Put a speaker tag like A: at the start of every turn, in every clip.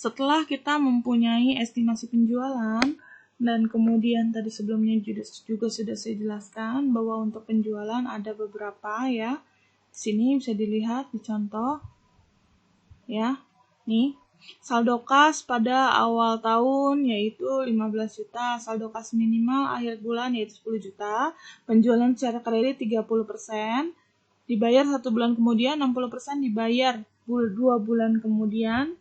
A: setelah kita mempunyai estimasi penjualan, dan kemudian tadi sebelumnya juga sudah saya jelaskan bahwa untuk penjualan ada beberapa ya. Di sini bisa dilihat di contoh ya. Nih, saldo kas pada awal tahun yaitu 15 juta, saldo kas minimal akhir bulan yaitu 10 juta, penjualan secara kredit 30%, dibayar 1 bulan kemudian, 60% dibayar 2 bulan kemudian,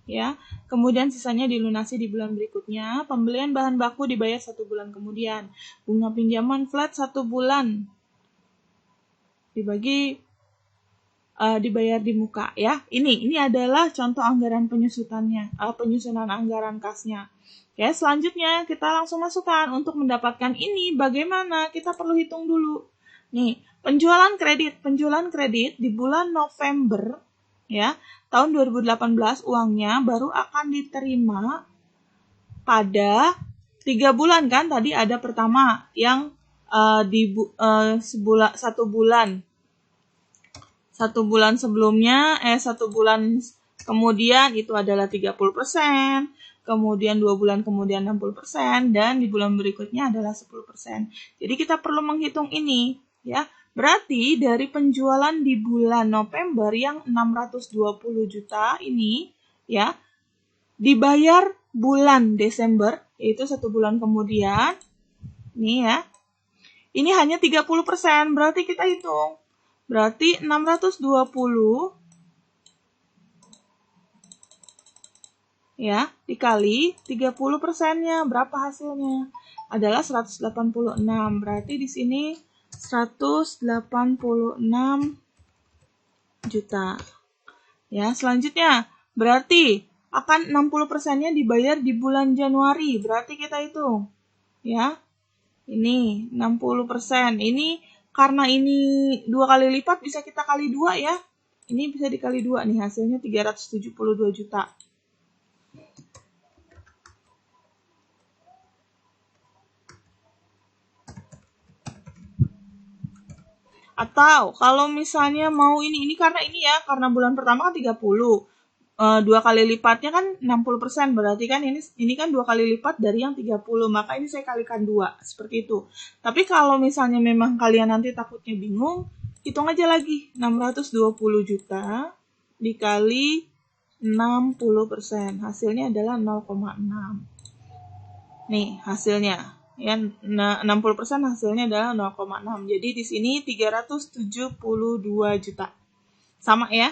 A: ya. Kemudian sisanya dilunasi di bulan berikutnya. Pembelian bahan baku dibayar 1 bulan kemudian. Bunga pinjaman flat 1 bulan. Dibayar di muka ya. Ini adalah contoh anggaran penyusunan anggaran kasnya. Ya, selanjutnya kita langsung masukkan. Untuk mendapatkan ini bagaimana? Kita perlu hitung dulu. Nih, penjualan kredit di bulan November ya, tahun 2018 uangnya baru akan diterima pada 3 bulan kan? Tadi ada pertama yang satu bulan sebelumnya, 1 bulan kemudian itu adalah 30%, kemudian 2 bulan kemudian 60%, dan di bulan berikutnya adalah 10%. Jadi kita perlu menghitung ini, ya. Berarti dari penjualan di bulan November yang 620 juta ini, ya, dibayar bulan Desember, yaitu 1 bulan kemudian, nih ya. Ini hanya 30%, berarti kita hitung. Berarti 620 ya dikali 30%-nya berapa hasilnya? Adalah 186. Berarti di sini 186 juta. Ya, selanjutnya berarti akan 60%-nya dibayar di bulan Januari. Berarti kita hitung. Ya. Ini 60%. Ini karena ini 2 kali lipat, bisa kita kali 2 ya. Ini bisa dikali 2 nih, hasilnya 372 juta. Atau kalau misalnya mau ini karena ini ya, karena bulan pertama kan 30. 2 kali lipatnya kan 60%, berarti kan ini kan 2 kali lipat dari yang 30, maka ini saya kalikan 2, seperti itu. Tapi kalau misalnya memang kalian nanti takutnya bingung, hitung aja lagi, 620 juta dikali 60%, hasilnya adalah 0,6. Nih hasilnya, ya 60% hasilnya adalah 0,6, jadi di sini 372 juta. Sama ya.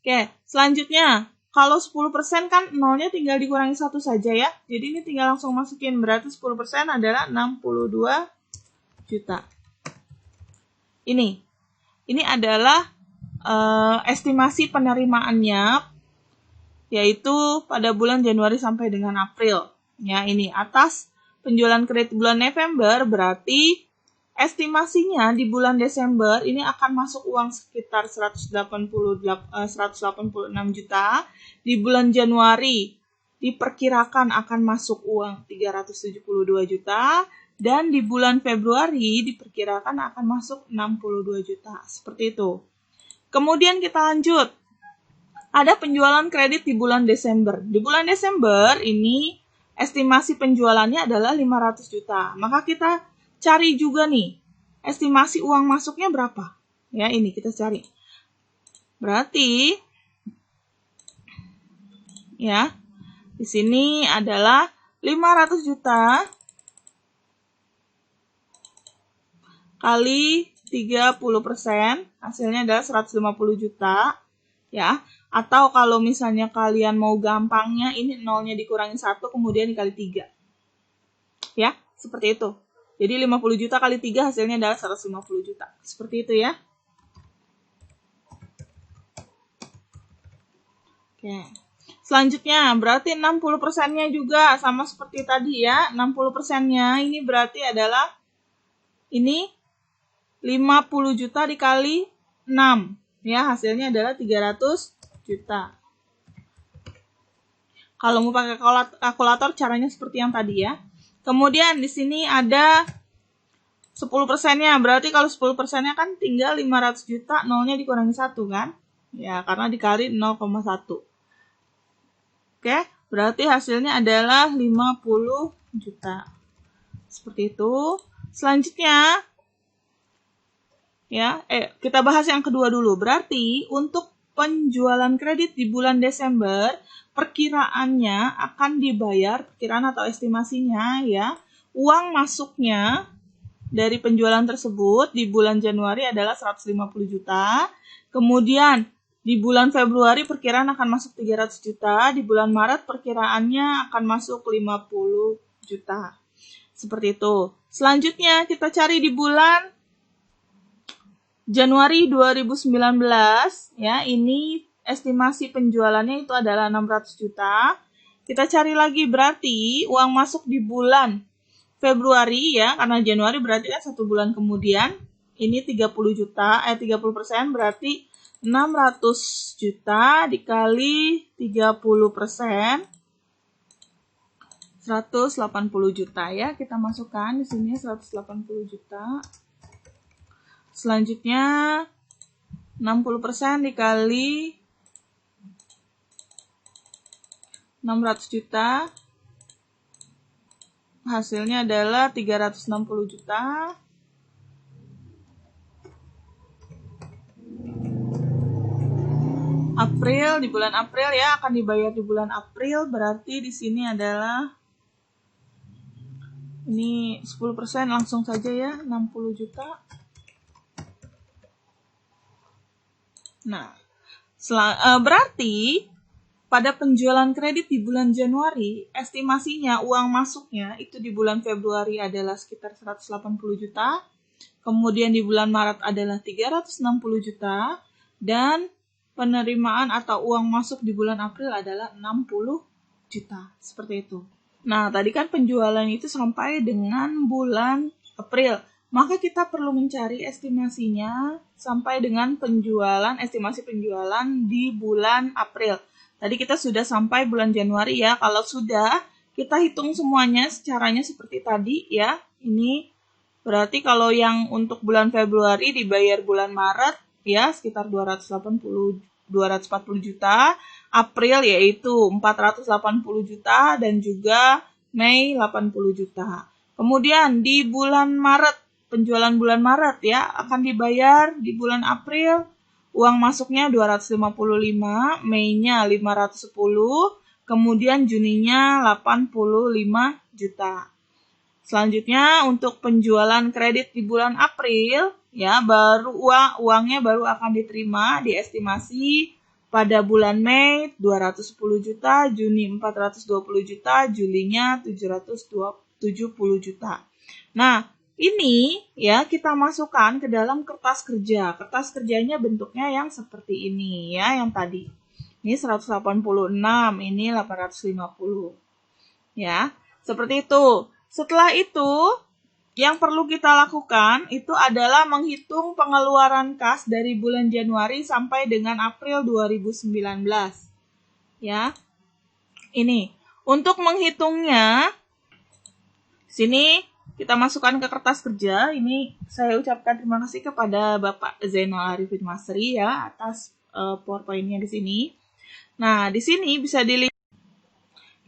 A: Oke, selanjutnya. Kalau 10% kan nolnya tinggal dikurangi 1 saja ya. Jadi ini tinggal langsung masukin. Berarti 10% adalah 62 juta. Ini adalah estimasi penerimaannya, yaitu pada bulan Januari sampai dengan April. Ya, ini atas penjualan kredit bulan November, berarti estimasinya di bulan Desember ini akan masuk uang sekitar 186 juta. Di bulan Januari diperkirakan akan masuk uang 372 juta. Dan di bulan Februari diperkirakan akan masuk 62 juta. Seperti itu. Kemudian kita lanjut. Ada penjualan kredit di bulan Desember. Di bulan Desember ini estimasi penjualannya adalah 500 juta. Maka kita cari juga nih, estimasi uang masuknya berapa? Ya, ini kita cari. Berarti, ya, di sini adalah 500 juta kali 30%, hasilnya adalah 150 juta. Ya, atau kalau misalnya kalian mau gampangnya, ini nolnya dikurangi 1, kemudian dikali 3. Ya, seperti itu. Jadi 50 juta kali 3 hasilnya adalah 150 juta. Seperti itu ya. Oke. Selanjutnya, berarti 60%-nya juga sama seperti tadi ya. 60%-nya ini berarti adalah ini 50 juta dikali 6. Ya, hasilnya adalah 300 juta. Kalau mau pakai kalkulator caranya seperti yang tadi ya. Kemudian di sini ada 10%-nya. Berarti kalau 10%-nya kan tinggal 500 juta, nolnya dikurangi 1 kan? Ya, karena dikali 0,1. Oke, berarti hasilnya adalah 50 juta. Seperti itu. Selanjutnya, ya, kita bahas yang kedua dulu. Berarti untuk penjualan kredit di bulan Desember, perkiraannya akan dibayar, perkiraan atau estimasinya ya, uang masuknya dari penjualan tersebut di bulan Januari adalah 150 juta. Kemudian di bulan Februari perkiraan akan masuk 300 juta, di bulan Maret perkiraannya akan masuk 50 juta. Seperti itu. Selanjutnya kita cari di bulan Januari 2019, ya, ini estimasi penjualannya itu adalah 600 juta. Kita cari lagi berarti uang masuk di bulan Februari, ya, karena Januari berarti kan 1 bulan kemudian. Ini 30 juta, 30% berarti 600 juta dikali 30%, 180 juta, ya. Kita masukkan di sini 180 juta. Selanjutnya 60% dikali 600 juta. Hasilnya adalah 360 juta. April, di bulan April, ya, akan dibayar di bulan April, berarti di sini adalah ini 10% langsung saja, ya, 60 juta. Nah, berarti pada penjualan kredit di bulan Januari, estimasinya uang masuknya itu di bulan Februari adalah sekitar 180 juta, kemudian di bulan Maret adalah 360 juta, dan penerimaan atau uang masuk di bulan April adalah 60 juta. Seperti itu. Nah, tadi kan penjualan itu sampai dengan bulan April. Maka kita perlu mencari estimasinya sampai dengan estimasi penjualan di bulan April. Tadi kita sudah sampai bulan Januari, ya. Kalau sudah, kita hitung semuanya caranya seperti tadi, ya. Ini berarti kalau yang untuk bulan Februari dibayar bulan Maret, ya, sekitar 240 juta. April yaitu 480 juta dan juga Mei 80 juta. Kemudian di bulan Maret, penjualan bulan Maret, ya, akan dibayar di bulan April, uang masuknya 255, Mei-nya 510, kemudian Juninya 85 juta. Selanjutnya untuk penjualan kredit di bulan April, ya, uangnya baru akan diterima diestimasi pada bulan Mei 210 juta, Juni 420 juta, Julinya 770 juta. Nah, ini, ya, kita masukkan ke dalam kertas kerja. Kertas kerjanya bentuknya yang seperti ini, ya, yang tadi. Ini 186, ini 850. Ya, seperti itu. Setelah itu, yang perlu kita lakukan itu adalah menghitung pengeluaran kas dari bulan Januari sampai dengan April 2019. Ya. Ini, untuk menghitungnya, sini kita masukkan ke kertas kerja. Ini saya ucapkan terima kasih kepada Bapak Zainal Arifin Masri, ya, atas PowerPoint-nya di sini. Nah, di sini bisa dilihat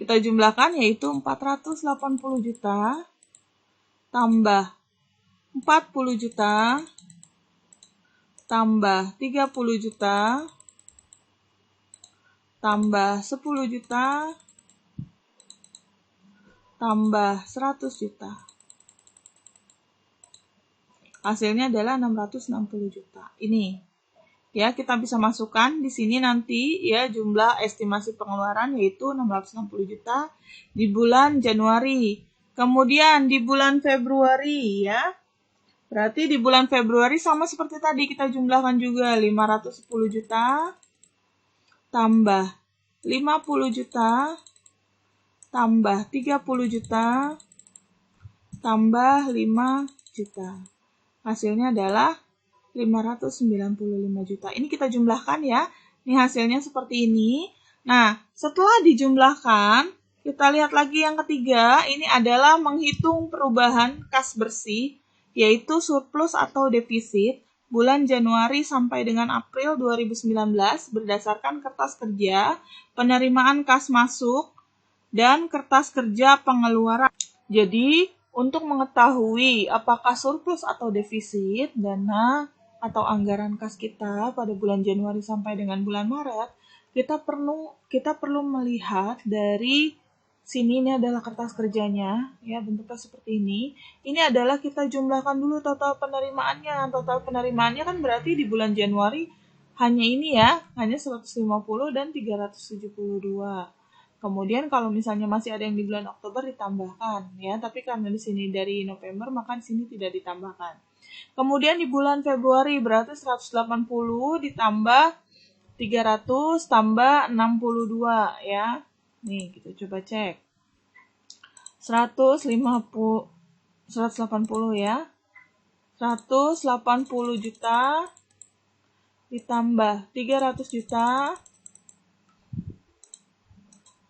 A: kita jumlahkan yaitu 480 juta tambah 40 juta tambah 30 juta tambah 10 juta tambah 100 juta. Hasilnya adalah 660 juta. Ini, ya, kita bisa masukkan di sini nanti, ya, jumlah estimasi pengeluaran yaitu 660 juta di bulan Januari. Kemudian di bulan Februari, ya. Berarti di bulan Februari sama seperti tadi, kita jumlahkan juga 510 juta tambah 50 juta tambah 30 juta tambah 5 juta. Hasilnya adalah 595 juta. Ini kita jumlahkan, ya. Ini hasilnya seperti ini. Nah, setelah dijumlahkan, kita lihat lagi yang ketiga. Ini adalah menghitung perubahan kas bersih, yaitu surplus atau defisit bulan Januari sampai dengan April 2019 berdasarkan kertas kerja, penerimaan kas masuk, dan kertas kerja pengeluaran. Jadi, untuk mengetahui apakah surplus atau defisit dana atau anggaran kas kita pada bulan Januari sampai dengan bulan Maret, kita perlu melihat dari sini. Ini adalah kertas kerjanya, ya, bentuknya seperti ini. Ini adalah kita jumlahkan dulu total penerimaannya. Total penerimaannya kan berarti di bulan Januari hanya ini ya, hanya 150 dan 372. Kemudian kalau misalnya masih ada yang di bulan Oktober ditambahkan ya, tapi karena di sini dari November maka di sini tidak ditambahkan. Kemudian di bulan Februari berarti 180 ditambah 300 tambah 62 ya. Nih, kita coba cek. 180 ya. 180 juta ditambah 300 juta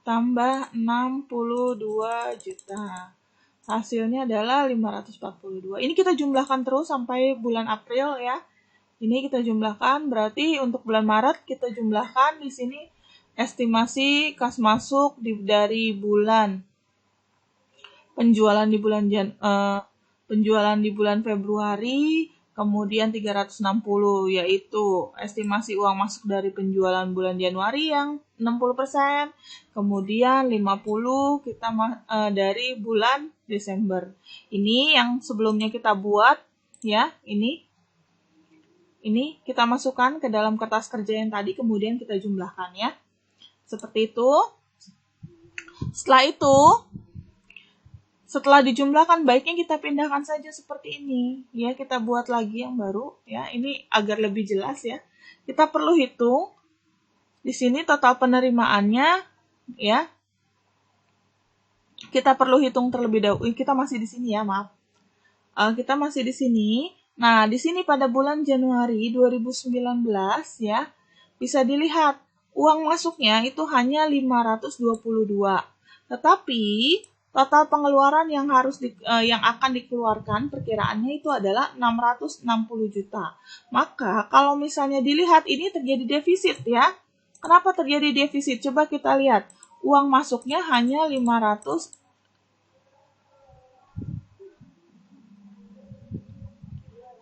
A: tambah 62 juta. Hasilnya adalah 542. Ini kita jumlahkan terus sampai bulan April ya. Ini kita jumlahkan, berarti untuk bulan Maret kita jumlahkan di sini estimasi kas masuk dari bulan penjualan di bulan Februari, kemudian 360 yaitu estimasi uang masuk dari penjualan bulan Januari yang 60%, kemudian 50 kita dari bulan Desember. Ini yang sebelumnya kita buat ya, ini kita masukkan ke dalam kertas kerja yang tadi, kemudian kita jumlahkan ya. Seperti itu. Setelah dijumlahkan, baiknya kita pindahkan saja seperti ini. Ya, kita buat lagi yang baru ya. Ini agar lebih jelas ya. Kita perlu hitung di sini total penerimaannya ya. Kita perlu hitung terlebih dahulu. Kita masih di sini ya, maaf. Kita masih di sini. Nah, di sini pada bulan Januari 2019 ya, bisa dilihat uang masuknya itu hanya 522. Tetapi total pengeluaran yang akan dikeluarkan perkiraannya itu adalah 660 juta. Maka kalau misalnya dilihat ini terjadi defisit ya. Kenapa terjadi defisit? Coba kita lihat. Uang masuknya hanya 500.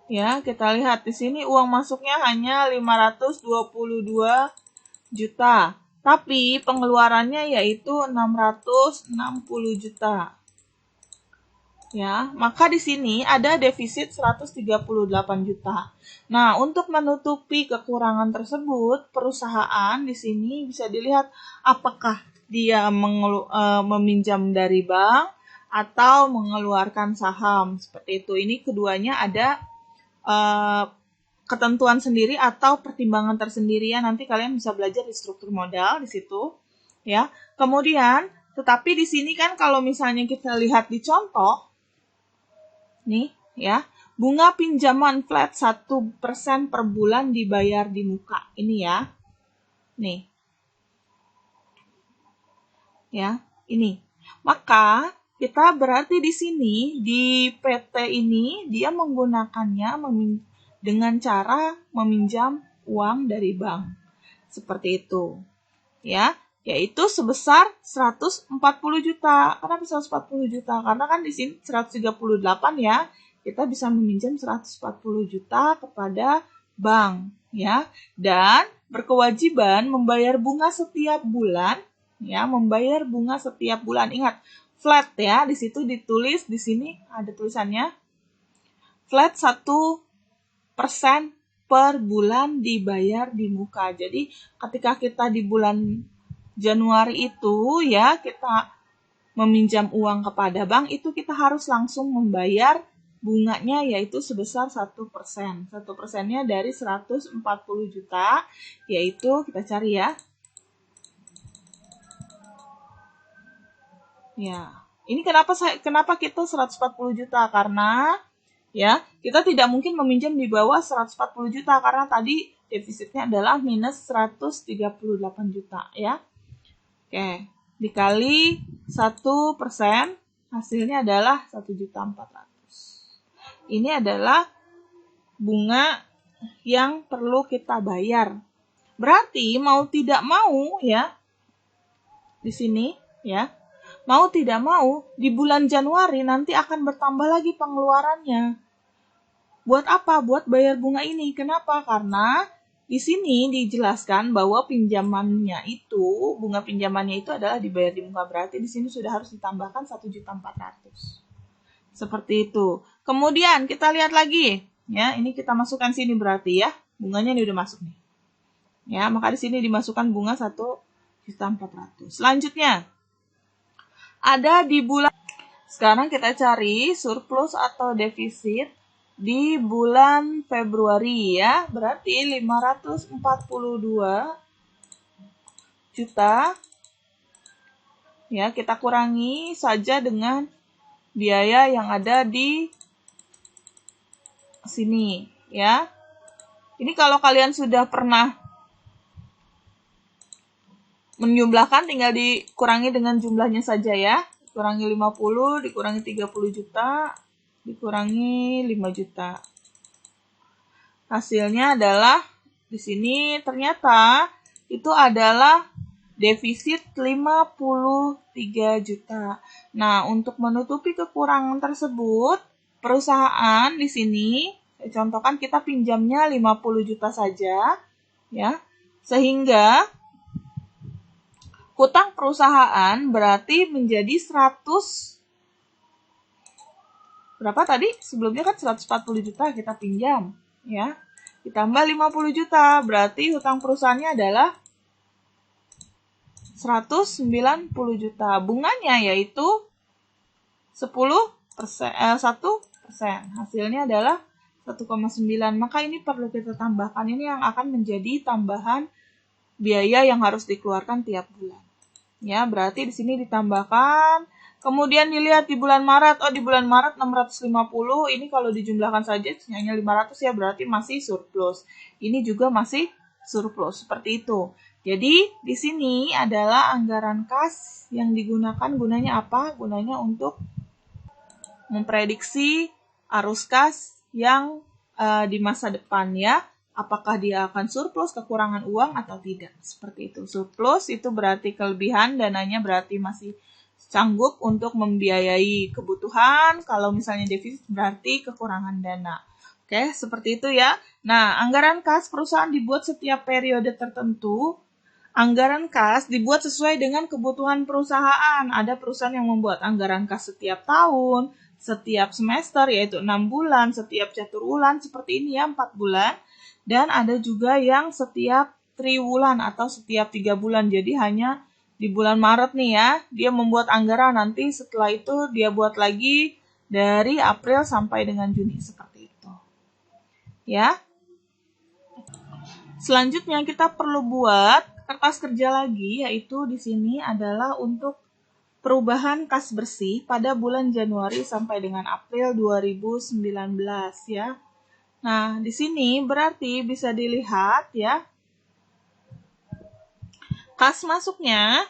A: Ya, kita lihat di sini uang masuknya hanya 522 juta. Tapi pengeluarannya yaitu 660 juta. Ya, maka di sini ada defisit 138 juta. Nah, untuk menutupi kekurangan tersebut, perusahaan di sini bisa dilihat apakah dia meminjam dari bank atau mengeluarkan saham. Seperti itu. Ini keduanya ada ketentuan sendiri atau pertimbangan tersendiri ya. Nanti kalian bisa belajar di struktur modal di situ ya. Kemudian tetapi di sini kan kalau misalnya kita lihat di contoh nih ya, bunga pinjaman flat 1% per bulan dibayar di muka. Ini ya. Nih. Ya, ini. Maka kita berarti di sini di PT ini dia menggunakannya dengan cara meminjam uang dari bank. Seperti itu. Ya, yaitu sebesar 140 juta. Kenapa 140 juta? Karena kan di sini 138 ya. Kita bisa meminjam 140 juta kepada bank ya. Dan berkewajiban membayar bunga setiap bulan ya, membayar bunga setiap bulan. Ingat, flat ya, di situ ditulis, di sini ada tulisannya flat 1% per bulan dibayar di muka. Jadi ketika kita di bulan Januari itu ya, kita meminjam uang kepada bank, itu kita harus langsung membayar bunganya yaitu sebesar 1%. 1%-nya dari 140 juta, yaitu kita cari ya. Ya, ini kenapa kita 140 juta? Karena ya, kita tidak mungkin meminjam di bawah 140 juta karena tadi defisitnya adalah minus 138 juta ya. Oke, dikali 1%, hasilnya adalah 1.400.000. Ini adalah bunga yang perlu kita bayar. Berarti mau tidak mau ya, di sini ya, mau tidak mau di bulan Januari nanti akan bertambah lagi pengeluarannya. Buat apa? Buat bayar bunga ini. Kenapa? Karena di sini dijelaskan bahwa pinjamannya itu, bunga pinjamannya itu adalah dibayar di muka. Berarti di sini sudah harus ditambahkan 1.400.000. Seperti itu. Kemudian kita lihat lagi, ya. Ini kita masukkan sini berarti ya. Bunganya ini udah masuk nih. Ya, maka di sini dimasukkan bunga 1.400.000. Selanjutnya ada di bulan, sekarang kita cari surplus atau defisit di bulan Februari ya, berarti 542 juta. Ya, kita kurangi saja dengan biaya yang ada di sini ya. Ini kalau kalian sudah pernah menjumlahkan, tinggal dikurangi dengan jumlahnya saja ya. Kurangi 50, dikurangi 30 juta, dikurangi 5 juta. Hasilnya adalah di sini ternyata itu adalah defisit 53 juta. Nah, untuk menutupi kekurangan tersebut, perusahaan di sini saya contohkan kita pinjamnya 50 juta saja ya. Sehingga hutang perusahaan berarti menjadi 100, berapa tadi? Sebelumnya kan 140 juta kita pinjam, ya. Ditambah 50 juta, berarti hutang perusahaannya adalah 190 juta. Bunganya yaitu 1%. Hasilnya adalah 1,9. Maka ini perlu kita tambahkan. Ini yang akan menjadi tambahan biaya yang harus dikeluarkan tiap bulan. Ya, berarti di sini ditambahkan. Kemudian dilihat di bulan Maret. Oh, di bulan Maret 650. Ini kalau dijumlahkan saja hanya 500 ya, berarti masih surplus. Ini juga masih surplus, seperti itu. Jadi, di sini adalah anggaran kas yang digunakan. Gunanya apa? Gunanya untuk memprediksi arus kas yang di masa depan ya. Apakah dia akan surplus, kekurangan uang atau tidak. Seperti itu. Surplus itu berarti kelebihan, dananya berarti masih sanggup untuk membiayai kebutuhan. Kalau misalnya defisit berarti kekurangan dana. Oke, seperti itu ya. Nah, anggaran kas perusahaan dibuat setiap periode tertentu. Anggaran kas dibuat sesuai dengan kebutuhan perusahaan. Ada perusahaan yang membuat anggaran kas setiap tahun, setiap semester, yaitu 6 bulan, setiap caturwulan, seperti ini ya, 4 bulan. Dan ada juga yang setiap triwulan atau setiap 3 bulan. Jadi hanya di bulan Maret nih ya, dia membuat anggaran. Nanti setelah itu dia buat lagi dari April sampai dengan Juni, seperti itu. Ya. Selanjutnya kita perlu buat kertas kerja lagi, yaitu di sini adalah untuk perubahan kas bersih pada bulan Januari sampai dengan April 2019 ya. Nah, di sini berarti bisa dilihat ya, kas masuknya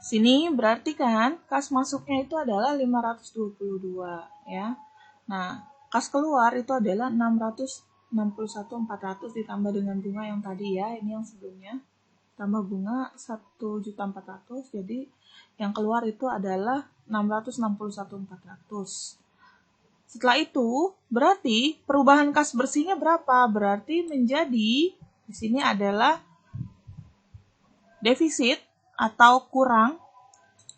A: sini berarti kan kas masuknya itu adalah 522 ya. Nah, kas keluar itu adalah 661.400 ditambah dengan bunga yang tadi ya, ini yang sebelumnya. Tambah bunga 1.400.000, jadi yang keluar itu adalah 661.400. Setelah itu, berarti perubahan kas bersihnya berapa? Berarti menjadi di sini adalah defisit atau kurang,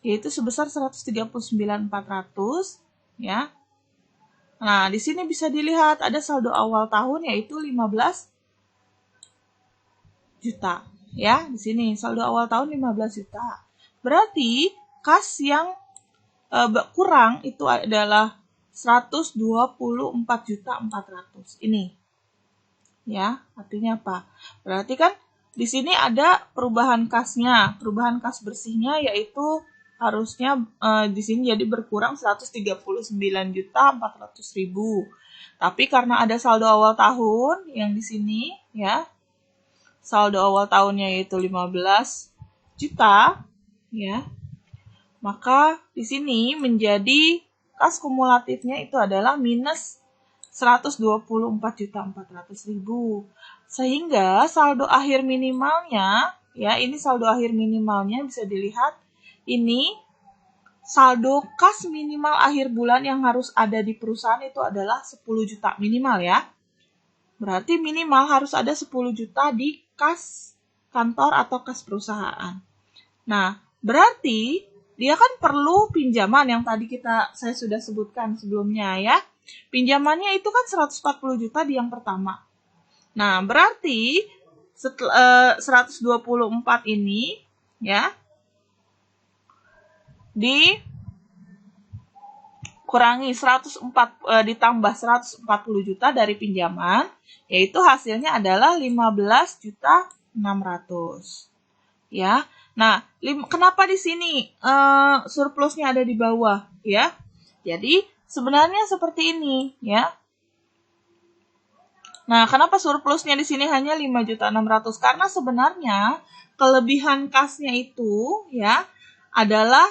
A: yaitu sebesar 139.400 ya. Nah, di sini bisa dilihat ada saldo awal tahun yaitu 15 juta. Ya, di sini saldo awal tahun 15 juta. Berarti kas yang kurang itu adalah 124.400. Ini. Ya, artinya apa? Berarti kan di sini ada perubahan kasnya. Perubahan kas bersihnya yaitu harusnya di sini jadi berkurang 139.400.000. Tapi karena ada saldo awal tahun yang di sini ya, saldo awal tahunnya yaitu 15 juta ya, maka di sini menjadi kas kumulatifnya itu adalah minus 124.400.000. Sehingga saldo akhir minimalnya, ya ini saldo akhir minimalnya bisa dilihat, ini saldo kas minimal akhir bulan yang harus ada di perusahaan itu adalah 10 juta minimal ya. Berarti minimal harus ada 10 juta di kas kantor atau kas perusahaan. Nah, berarti dia kan perlu pinjaman yang tadi saya sudah sebutkan sebelumnya ya. Pinjamannya itu kan 140 juta di yang pertama. Nah, berarti 124 ini ya dikurangi ditambah 140 juta dari pinjaman, yaitu hasilnya adalah 15.600.000. Ya. Nah, kenapa di sini surplusnya ada di bawah ya? Jadi sebenarnya seperti ini ya. Nah, kenapa surplusnya di sini hanya 5.600.000? Karena sebenarnya kelebihan kasnya itu ya adalah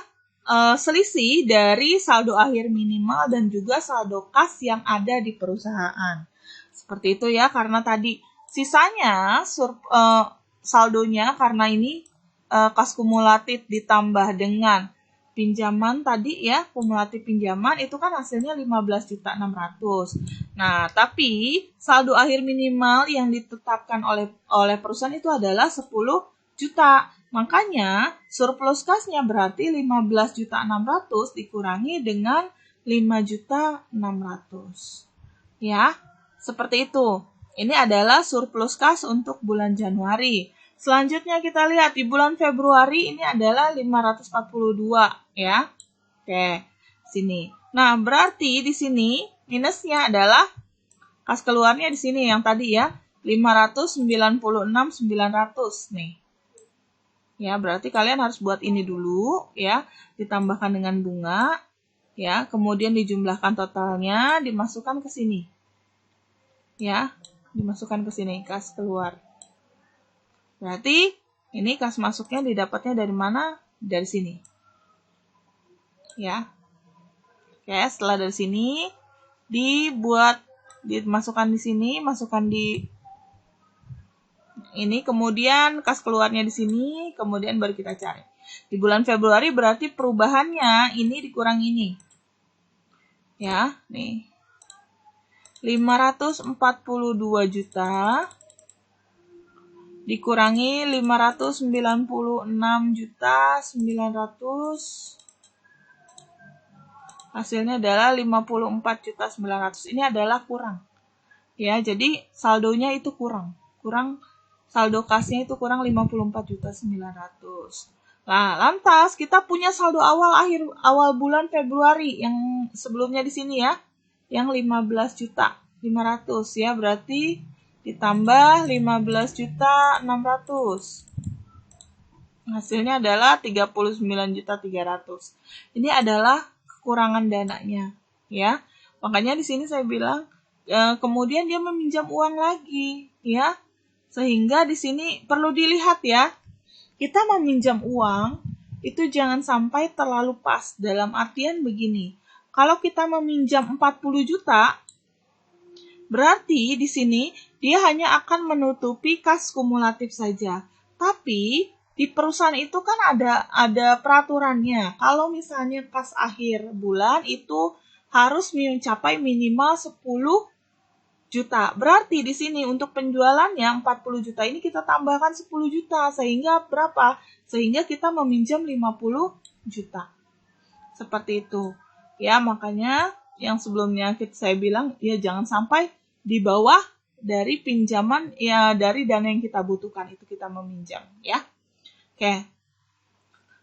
A: selisih dari saldo akhir minimal dan juga saldo kas yang ada di perusahaan. Seperti itu ya, karena tadi sisanya saldonya karena ini kas kumulatif ditambah dengan pinjaman tadi ya, kumulatif pinjaman itu kan hasilnya 15.600.000. Nah, tapi saldo akhir minimal yang ditetapkan oleh perusahaan itu adalah 10 juta. Makanya surplus kasnya berarti 15.600.000 dikurangi dengan 5.600.000. Ya, seperti itu. Ini adalah surplus kas untuk bulan Januari. Selanjutnya kita lihat di bulan Februari ini adalah 542 ya. Oke, sini. Nah, berarti di sini minusnya adalah kas keluarnya di sini yang tadi ya, 596.900 nih. Ya, berarti kalian harus buat ini dulu ya, ditambahkan dengan bunga ya, kemudian dijumlahkan totalnya, dimasukkan ke sini. Ya, dimasukkan ke sini kas keluar. Berarti ini kas masuknya didapatnya dari mana? Dari sini. Ya. Oke, setelah dari sini dimasukkan di sini, masukkan di ini, kemudian kas keluarnya di sini, kemudian baru kita cari. Di bulan Februari berarti perubahannya ini dikurang ini. Ya, nih. 542 juta dikurangi 596.900.000, hasilnya adalah 54.900.000. Ini adalah kurang. Ya, jadi saldonya itu kurang. Saldo kasnya itu kurang 54.900.000. Nah, lantas kita punya saldo awal bulan Februari yang sebelumnya di sini ya, yang 15.500.000 ya, berarti ditambah 15.600.000. Hasilnya adalah 39.300.000. Ini adalah kekurangan dananya, ya. Makanya di sini saya bilang kemudian dia meminjam uang lagi, ya. Sehingga di sini perlu dilihat ya. Kita meminjam uang itu jangan sampai terlalu pas, dalam artian begini. Kalau kita meminjam 40 juta, berarti di sini dia hanya akan menutupi kas kumulatif saja. Tapi di perusahaan itu kan ada peraturannya. Kalau misalnya kas akhir bulan itu harus mencapai minimal 10 juta. Berarti di sini untuk penjualannya 40 juta ini kita tambahkan 10 juta. Sehingga berapa? Sehingga kita meminjam 50 juta. Seperti itu. Ya, makanya yang sebelumnya saya bilang ya jangan sampai di bawah dari pinjaman ya, dari dana yang kita butuhkan itu kita meminjam ya. Oke.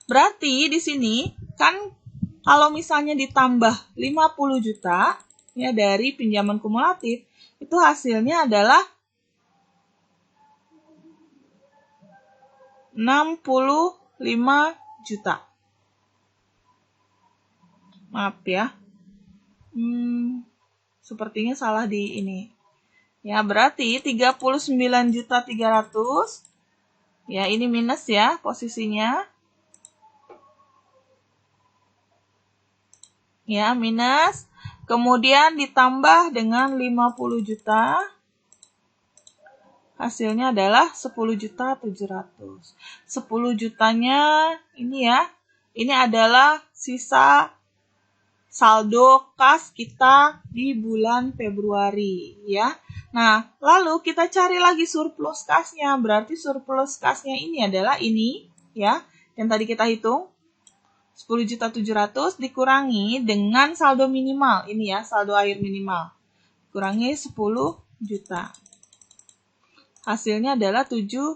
A: Berarti di sini kan kalau misalnya ditambah 50 juta ya dari pinjaman kumulatif, itu hasilnya adalah 65 juta. Maaf ya. Sepertinya salah di ini. Ya, berarti 39.300.000. Ya, ini minus ya posisinya. Ya, minus. Kemudian ditambah dengan 50 juta. Hasilnya adalah 10.700.000. 10 jutanya ini ya. Ini adalah sisa saldo kas kita di bulan Februari ya. Nah, lalu kita cari lagi surplus kasnya. Berarti surplus kasnya ini adalah ini ya, yang tadi kita hitung. 10.700.000 dikurangi dengan saldo minimal. Ini ya, saldo akhir minimal. Kurangi 10 juta. Hasilnya adalah 700.000.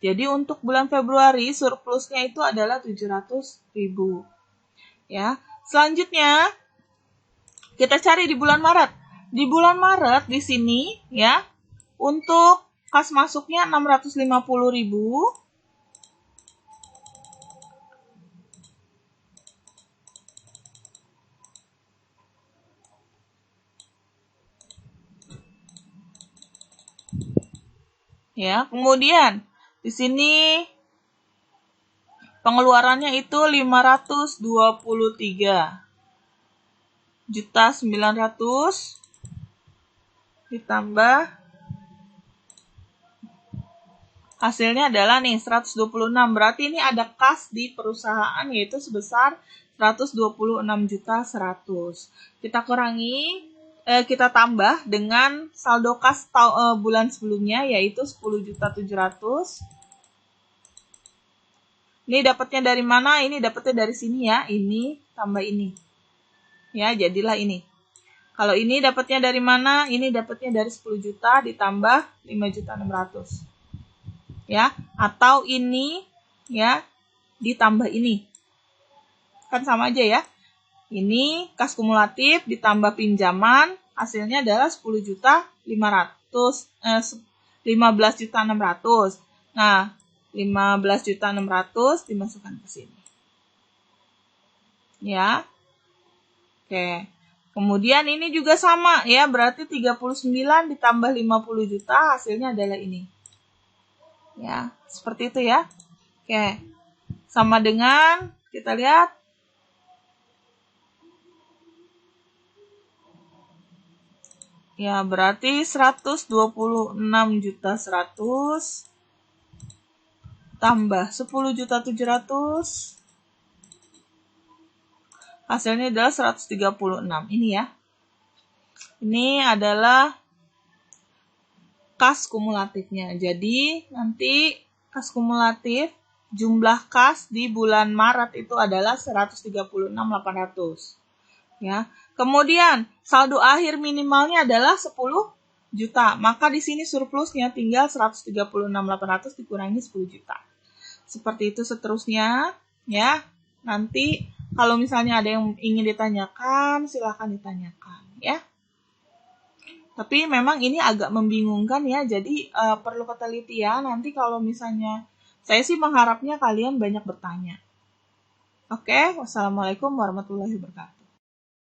A: Jadi untuk bulan Februari surplusnya itu adalah 700.000. Ya. Selanjutnya kita cari di bulan Maret. Di bulan Maret di sini ya, untuk kas masuknya 650.000. Ya, kemudian di sini pengeluarannya itu 523.900.000 ditambah hasilnya adalah nih 126. Berarti ini ada kas di perusahaan yaitu sebesar 126.100.000. Kita kurangi, kita tambah dengan saldo kas bulan sebelumnya yaitu 10.700.000. Ini dapatnya dari mana? Ini dapatnya dari sini ya. Ini tambah ini. Ya, jadilah ini. Kalau ini dapatnya dari mana? Ini dapatnya dari 10 juta ditambah 5.600.000. Ya, atau ini ya ditambah ini. Kan sama aja ya. Ini kas kumulatif ditambah pinjaman, hasilnya adalah 15.600.000. Nah, 15.600.000 dimasukkan ke sini. Ya. Oke. Kemudian ini juga sama ya, berarti 39 ditambah 50 juta hasilnya adalah ini. Ya, seperti itu ya. Oke. Sama dengan kita lihat ya, berarti 126.100.000 tambah 10.700.000 hasilnya adalah 136. Ini ya. Ini adalah kas kumulatifnya. Jadi nanti kas kumulatif jumlah kas di bulan Maret itu adalah 136.800. Ya. Kemudian saldo akhir minimalnya adalah 10 juta. Maka di sini surplusnya tinggal 136.800 dikurangi 10 juta. Seperti itu seterusnya ya. Nanti kalau misalnya ada yang ingin ditanyakan, silakan ditanyakan ya. Tapi memang ini agak membingungkan ya, jadi perlu ketelitian. Nanti kalau misalnya, saya sih mengharapnya kalian banyak bertanya. Oke, wassalamualaikum warahmatullahi wabarakatuh.